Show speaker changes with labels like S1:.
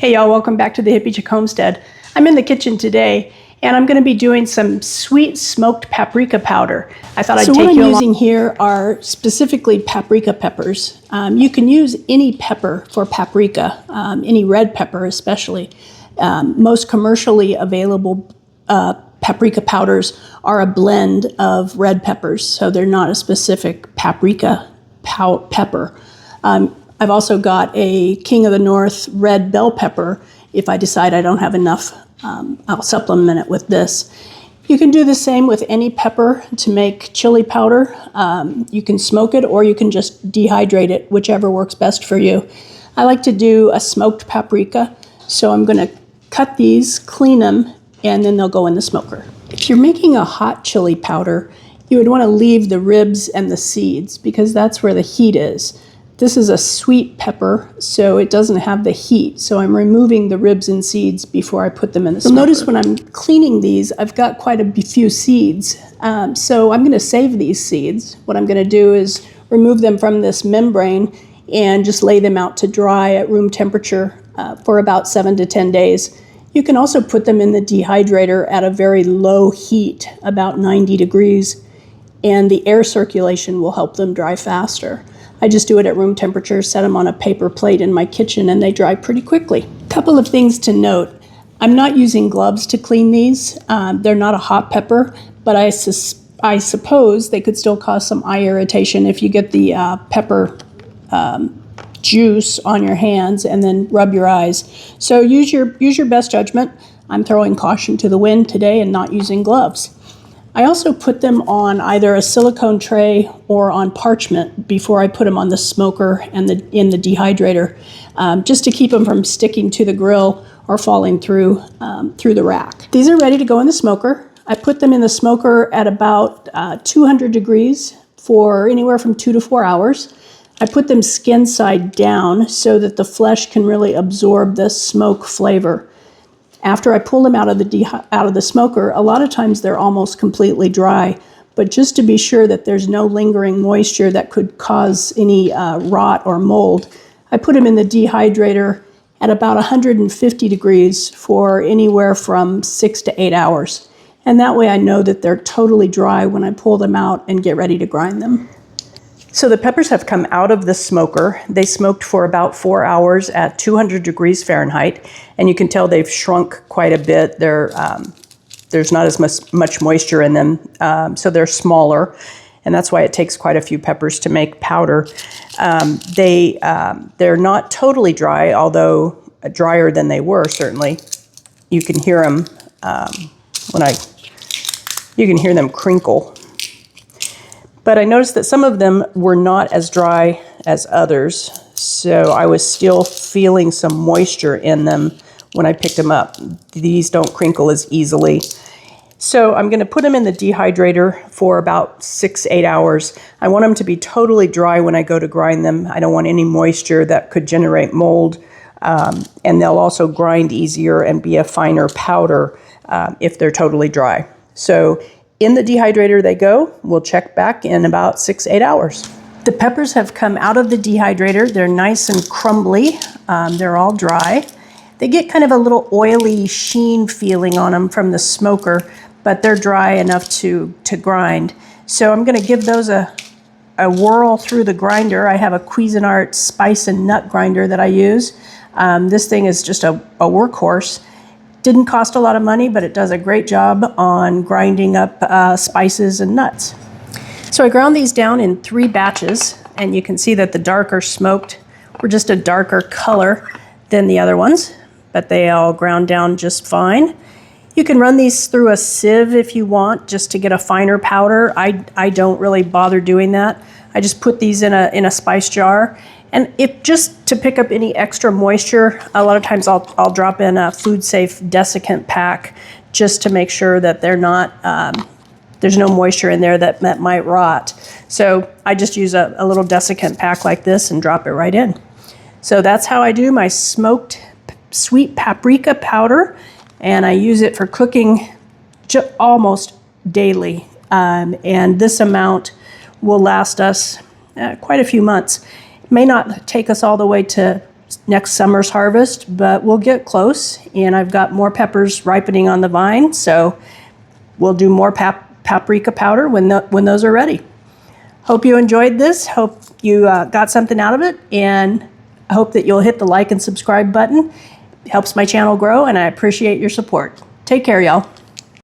S1: Hey y'all, welcome back to the Hippie Chick Homestead. I'm in the kitchen today and I'm going to be doing some sweet smoked paprika powder. I thought I'd take you along. So what I'm using here are specifically paprika peppers. You can use any pepper for paprika, any red pepper especially. Most commercially available paprika powders are a blend of red peppers, so they're not a specific paprika pepper. I've also got a King of the North red bell pepper. If I decide I don't have enough, I'll supplement it with this. You can do the same with any pepper to make chili powder. You can smoke it or you can just dehydrate it, whichever works best for you. I like to do a smoked paprika, so I'm going to cut these, clean them, and then they'll go in the smoker. If you're making a hot chili powder, you would want to leave the ribs and the seeds because that's where the heat is. This is a sweet pepper, so it doesn't have the heat. So I'm removing the ribs and seeds before I put them in the smoker. You'll notice when I'm cleaning these, I've got quite a few seeds. So I'm going to save these seeds. What I'm going to do is remove them from this membrane and just lay them out to dry at room temperature for about 7 to 10 days. You can also put them in the dehydrator at a very low heat, about 90 degrees, and the air circulation will help them dry faster. I just do it at room temperature, set them on a paper plate in my kitchen, and they dry pretty quickly. Couple of things to note. I'm not using gloves to clean these. They're not a hot pepper, but I suppose they could still cause some eye irritation if you get the pepper juice on your hands and then rub your eyes. So use your best judgment. I'm throwing caution to the wind today and not using gloves. I also put them on either a silicone tray or on parchment before I put them on the smoker and in the dehydrator, just to keep them from sticking to the grill or falling through the rack. These are ready to go in the smoker. I put them in the smoker at about 200 degrees for anywhere from 2 to 4 hours. I put them skin side down so that the flesh can really absorb the smoke flavor. After I pull them out of the smoker, a lot of times they're almost completely dry, but just to be sure that there's no lingering moisture that could cause any rot or mold, I put them in the dehydrator at about 150 degrees for anywhere from 6 to 8 hours. And that way I know that they're totally dry when I pull them out and get ready to grind them. So the peppers have come out of the smoker. They smoked for about 4 hours at 200 degrees Fahrenheit, and you can tell they've shrunk quite a bit. There's not as much moisture in them, so they're smaller, and that's why it takes quite a few peppers to make powder. They're not totally dry, although drier than they were, certainly. You can hear them you can hear them crinkle. But I noticed that some of them were not as dry as others, so I was still feeling some moisture in them when I picked them up. These don't crinkle as easily. So I'm going to put them in the dehydrator for about 6-8 hours. I want them to be totally dry when I go to grind them. I don't want any moisture that could generate mold, and they'll also grind easier and be a finer powder if they're totally dry. So in the dehydrator they go. We'll check back in about 6-8 hours. The peppers have come out of the dehydrator. They're nice and crumbly. They're all dry. They get kind of a little oily sheen feeling on them from the smoker, but they're dry enough to grind. So I'm going to give those a whirl through the grinder. I have a Cuisinart spice and nut grinder that I use. This thing is just a workhorse. Didn't cost a lot of money, but it does a great job on grinding up spices and nuts. So I ground these down in 3 batches, and you can see that the darker smoked were just a darker color than the other ones, but they all ground down just fine. You can run these through a sieve if you want, just to get a finer powder. I don't really bother doing that. I just put these in a spice jar. And if just to pick up any extra moisture, a lot of times I'll drop in a food safe desiccant pack just to make sure that they're not, there's no moisture in there that might rot. So I just use a little desiccant pack like this and drop it right in. So that's how I do my smoked sweet paprika powder, and I use it for cooking almost daily. And this amount will last us quite a few months. May not take us all the way to next summer's harvest, but we'll get close. And I've got more peppers ripening on the vine, so we'll do more paprika powder when those are ready. Hope you enjoyed this. Hope you got something out of it, and I hope that you'll hit the like and subscribe button. It helps my channel grow, and I appreciate your support. Take care, y'all.